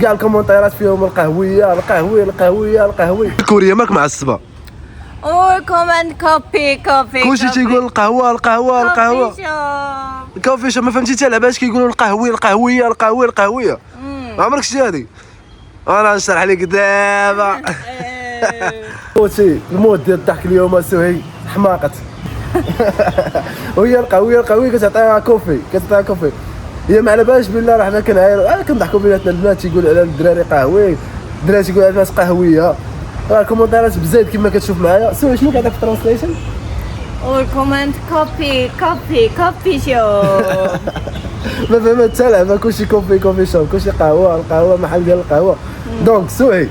كاع الكومنتيرات فيهم القهويه القهويه القهويه القهويه. كوريا ماك معصبه. All comment copy. كلشي تيقول القهوه القهوه القهوه. كوفي شوب ما فهمتي حتى لعباش كيقولوا القهويه القهويه القهويه القهويه. ما عمرك شتي هذه؟ انا نشرح لك دابا. خوتي المود ديال الضحك اليوم سهي حماقت. وهي القهويه كتعطيها كوفي هي ما على بالش بالله راه حنا كنعايروا كنضحكوا بيناتنا. البنات تيقول على الدراري قهوي، الدراري تيقول على الناس قهويه. راه الكومنتيرات بزاف كما كتشوف معايا. سوي شنو كيعطيك في الترانسليشن؟ All comment copy shop. ما فهمت حتى لعبه. كلشي كوفي شوب، كلشي القهوه محل ديال القهوه. دونك سوي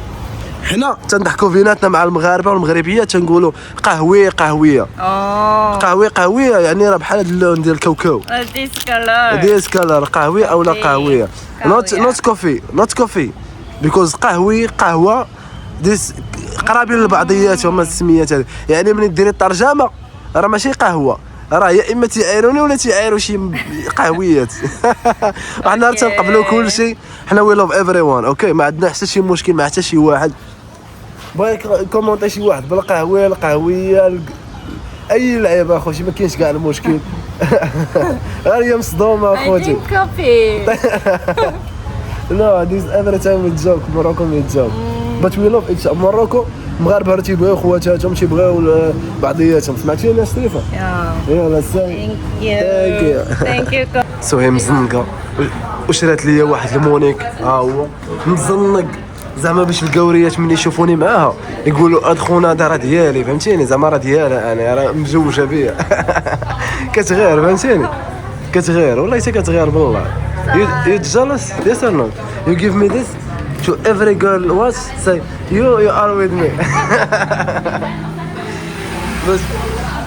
حنا تنضحكوا بيناتنا مع المغاربه والمغربيه تنقولوا قهويه قهويه يعني راه بحال هاد اللون ديال الكاوكاو. ديس كالر قهويه او لا قهويه. نوت كوفي بيكوز قهوه ديس قرابين لبعضياتهم السميات هذه. يعني ملي ديري الترجمه راه ماشي قهوه، راه يا اما تيعايروني ولا تيعايروا شي قهويات. وحنا تنقبلوا كل شيء. حنا وي لوف ايفري وان اوكي. ما عندنا حتى شي مشكل مع حتى شي واحد. بغا كومونتي شي واحد بالقهويه القهويه اي لعيبه اخوتي ما كاينش كاع المشكل. غير هي مصدومه اخوتي. لا ديز ايفري تايم وي جوك موروكو وي جوك بات وي لوف اتس موروكو. المغاربه راه تيبغيو خواتاتهم تيبغيو بعضياتهم. سمعتي يا ستيفا؟ يلا ساي Thank you. سوهي مزنقه وشرات ليا واحد المونيك ها هو مزنق زعما باش القوريات ملي يشوفوني معاها يقولوا هاد خونا هذا راه ديالي فهمتيني. زعما راه ديالها انا راه مزوجه بيا. كتغير فهمتيني كتغير والله حتى كتغير بالله. You jealous? Yes or no? You give me this to every girl what say you are with me.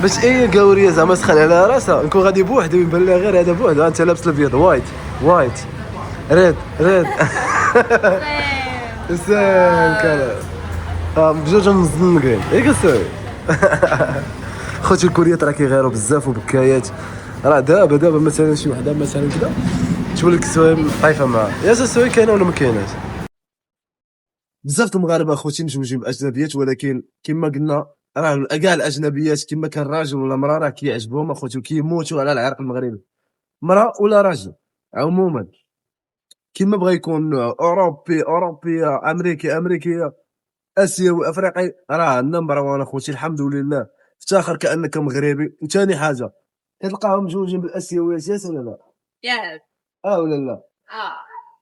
باش اي قوريه زعما سخن على راسها نكون غادي بوحدي ويبان لها غير هذا بوحدو. انت لابس الابيض وايت ريد سام كلام بجوج مزنقين ياك ساوي. خوتي الكوريات راه كيغيروا بزاف وبكايات. راه دابا مثلا شي وحده مثلا كذا تقول لك سوي طايفه معاه يا سوي كاينه ولا ما كايناش. بزاف المغاربه اخوتي مزوجين باجنبيات ولكن كما قلنا راه كاع الاجنبيات كما كان راجل ولا مراه راه كيعجبهم اخوتي وكيموتوا على العرق المغربي. مراه ولا راجل عموما كما بغى يكون اوروبيه امريكيه اسيوي افريقي راه نمبر وان اخوتي الحمد لله. افتخر كانك مغربي. وثاني حاجه كتلقاهم مزوجين بالاسيويات ياس ولا لا؟ Yes. ولا لا؟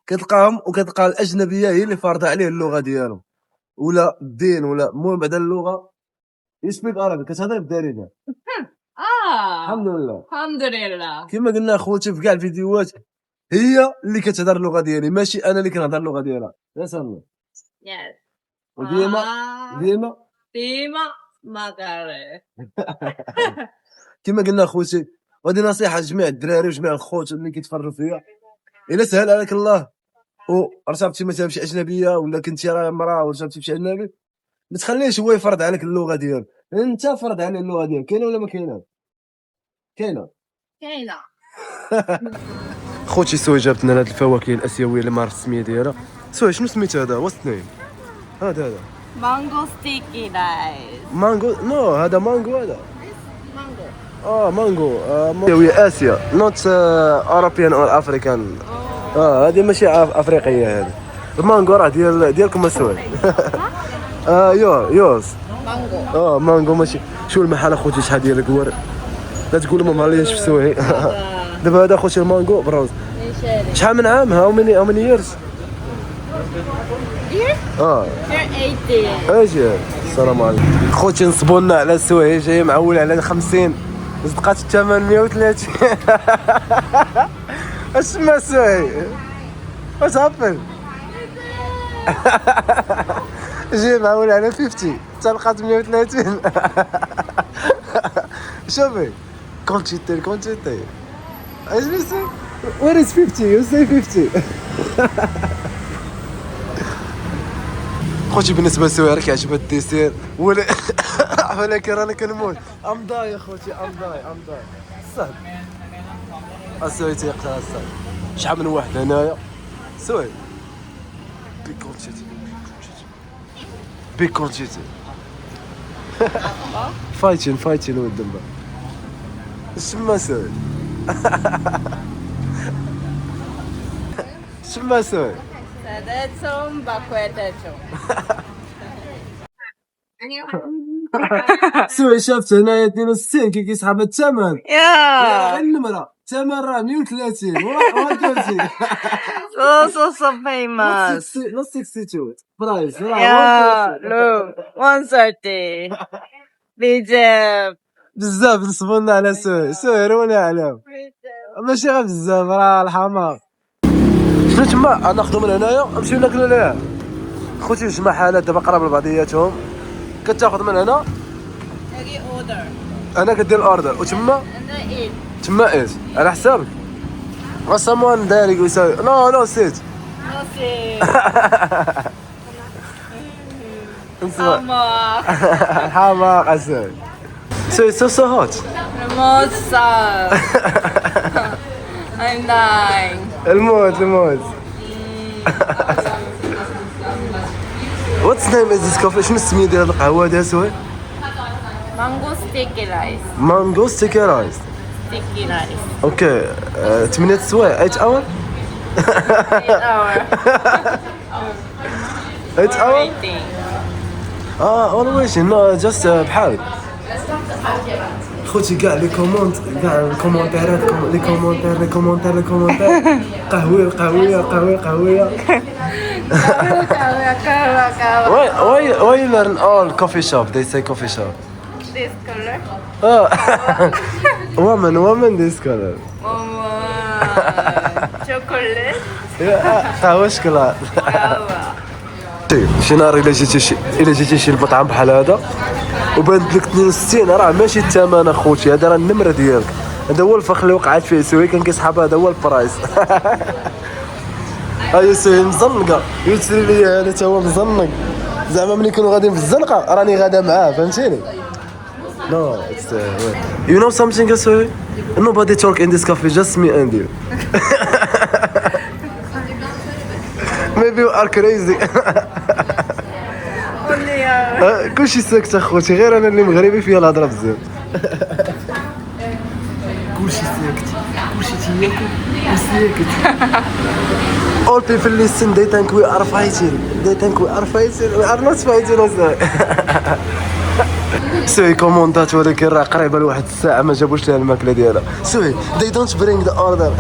كتلقاهم وكتلقى الاجنبيه هي اللي فارضه عليه اللغه ديالهم ولا الدين ولا المهم بعد اللغه. يسبيك عربي كتهضر بالدارجه. الحمد لله كما قلنا اخوتي في كاع الفيديوهات هي اللي كتهضر اللغه ديالي ماشي انا اللي كنهضر اللغه ديالها. يا سلام. Yes. وديما مغربي. كما قلنا اخوتي. وهذه نصيحه لجميع الدراري وجميع الخوت اللي كيتفرجوا فيا. الا سهل عليك الله ورتبتي مثلا بشي اجنبيه ولا كنتي راه مراه ورتبتي بشي اجنبي ما تخليش هو يفرض عليك اللغه ديالو. انت فرض عليه اللغه ديالك. كاينه ولا ما كاينه؟ كاينه. خوتي سوي جابت لنا هاد الفواكه الاسيويه اللي ما عرفت السميه ديالها. سوي شنو سميت هذا؟ واتس نيم هذا؟ Mango sticky rice. مانجو. نو هذا مانجو هذا. مانجو هي اسيا نوت اوروبيان اور افريكان. هذه ماشي افريقيه. هذه المانجو راه ديالكم اسود. يوز مانجو. مانجو ماشي. شو المحل اخوتي شحال ديال الكوار لا تقول ما معليش في سوهي. دابا هذا اخوتي المانجو بروز شحال من عام؟ هاو ماني ييرز؟ اجي السلام عليكم. خوتي نصبوا لنا على سوهي جاي معول على 50 صدقات الثمن 130. اش ما سوهي واش هابل. جاي معول على 50 تلقات 130. شوفي كونتيتي ايش بيصير؟ وير از 50 يو سي 50. خوتي بالنسبه للسوير كيعجبها الديسير ولكن راني كنموت. امضاي اخوتي امضاي صافي السوي تيقتل الصاد. شحال من واحد هنايا سوي big quantity. fighting with them. شما سوي شما سوي سادتهم باكواتاتهم. سوي شافت هنايا 62 كي كيسحب الثمن يا النمرة الثمن راه 130 وراه درتي so famous. not 62 برايس Yeah, look, 130. بيجيب بزاف نصبونا على سوي روني عليهم ماشي غير بزاف راه الحمار. شنو تما ناخذو من هنايا نمشيو ناكلو ليه خوتي جوج محلات دابا قراب لبعضياتهم كتاخذ من هنا انا كدير الاوردر وتما تما ايش على حسابك someone there يساوي no sit حماق اسد so hot I'm dying. الموت What's the name of this coffee? شنو السمية ديال هاد القهوة هادي سوي؟ Mango sticky rice. مانجو ستيكي رايس. Sticky rice. اوكي 8 سوايع 8 اور؟ 8 hour. 8 اور؟ اول ويشين نو جاست بحال خوتي كاع لي كومونتيرات قهوة Why you learn all coffee shop? They say coffee shop. This color. Oh, woman this color. Chocolate. قهوة شكلاط. شي نهار الا جيتي شي المطعم بحال هذا وبانت لك 62 راه ماشي الثمن اخوتي هذا راه النمره ديالك هذا هو الفخ اللي وقعت فيه سوي كان كيسحب هذا هو البرايس. هاي سوي مزنقه يوتري لي هذا تا هو مزنق زعما ملي كانوا غاديين في الزنقه راني غادا معاه فهمتيني. No, it's you know something سوي nobody talk in this cafe just me and you. Maybe you are crazy. كلشي ساكت اخوتي غير انا اللي مغربي فيها الهضره بزاف. كلشي ساكت كلشي تياكل وساكت. All people listen they think we are fighting we are not fighting. سوي كومونتات ولكن راه قريبه لواحد الساعه ما جابوش لها الماكله ديالها. سوي they don't bring the order.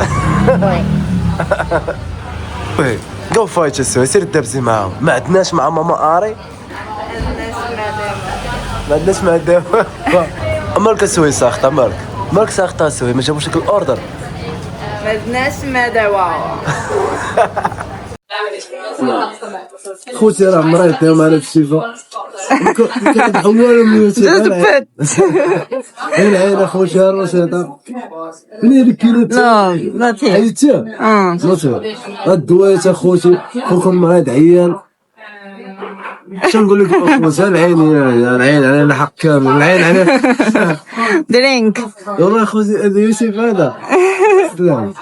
جو فايت سوي سير دابزي معاهم ما عندناش مع ماما اري ما عندناش مع الدابا. مالك سوي ساخطه مالك ساخطه سوي ما جابوش لك الاوردر ما عندناش ما دواو. خوتي راه مريض اليوم على الشفاء كنحولو من العين اخوتي الروشيطه منين الكيلو لا عيطتي الدوايات اخوتي خوكم مريض عيان شنقول لك اخوتي العين على الحق كامل العين على درينك والله اخوتي هذا يوسف هذا سلام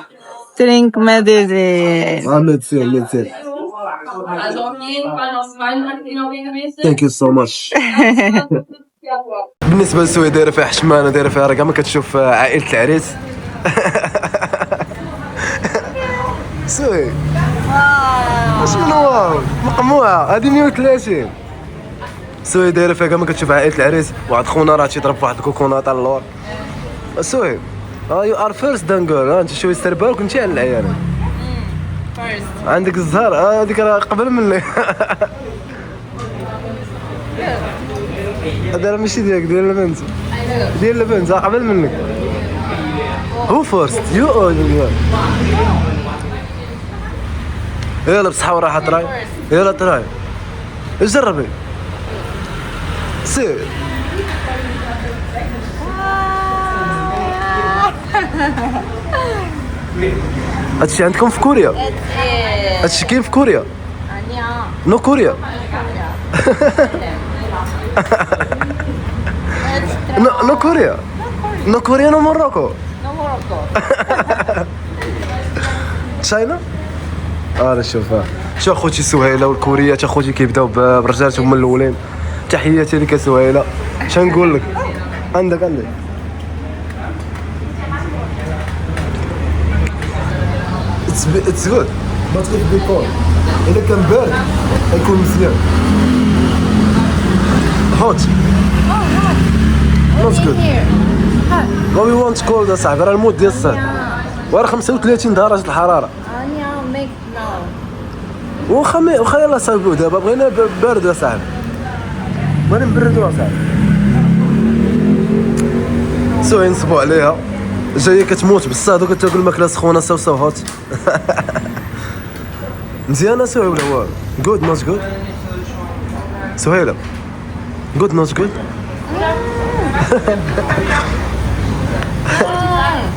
درينك ميديسين. ميديسين ثانك يو سو ماتش. بالنسبه لسوي دايره فيها حشمانه دايره فيها راه ما كتشوف عائله العريس. سوي واش من واو مقموعه هذه 130 سوي دايره فيها ما كتشوف عائله العريس واحد خونا راه تيضرب واحد الكوكونات على اللور. سوي يو ار فيرست دانجول انت شوي استربالك انت على العيال عندك الزهر هذيك راه قبل مني. هذا راه ماشي ديالك ديال البنت قبل منك. هو فيرست يو اور يلا بصحة وراحة تراي يلا تراي جربي سير. هادشي عندكم في كوريا؟ هادشي كاين في كوريا؟ نو كوريا. نو كوريا نو موروكو. تشاينا؟ نشوفها شو اخوتي سهيله والكوريات اخوتي كيبداو برجالتهم من الاولين. تحياتي لك سهيله. اش نقول لك؟ عندك اتس جود ما تكون بيكون اذا كان بارد يكون مزيان. هوت نوت جود ما وي وونت كولد اصاحبي راه المود ديال الصيف وراه 35 درجه الحراره. واخا يلاه صايبو دابا بغينا بارد اصاحبي بغينا نبردو اصاحبي. سوي نصبو عليها جايه كتموت بالصاد وكتاكل ماكله سخونه سوسه هوت. مزيانه سوي ولا والو؟ جود نوت جود سهيله جود نوت جود.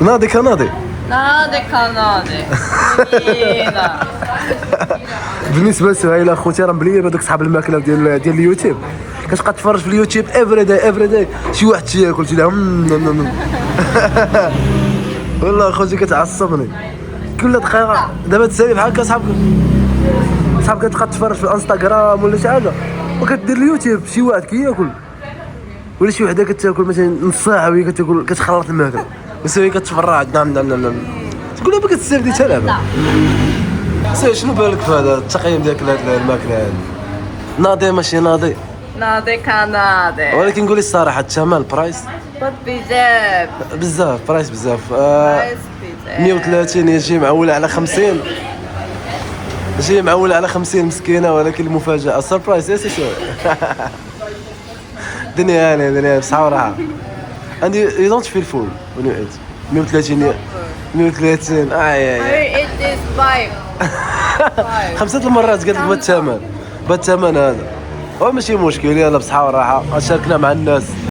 ناضي كناضي بالنسبه لسهيله اخوتي راه مبليه بهذوك صحاب الماكله ديال اليوتيوب كتبقى تفرج في اليوتيوب افري داي شي واحد تياكل تي والله اخوتي كتعصبني كل دقيقه. دابا تسالي بحال هكا صحاب كتبقى تفرج في الانستغرام ولا شي حاجه وكدير اليوتيوب شي واحد كياكل ولا شي وحده كتاكل مثلا نص ساعه وهي كتاكل كتخلط الماكله وسوي كتفرج نعم تقول لها كتسير دي تلعب. سير شنو بالك في هذا التقييم ديالك لهاد الماكله هادي؟ ناضي ماشي ناضي كناضي ولكن قولي الصراحه الثمن برايس بزاف برايس بزاف 130 يجي معوله على 50 جاي معوله على 50 مسكينه ولكن المفاجاه السربرايز يا سي دنيا بصحه وراحه عندي يو دونت فيل فول when you eat 130 خمسة المرات قالت لك بالثمن هذا ماشي مشكل. يلا بصحه وراحه شاركنا مع الناس.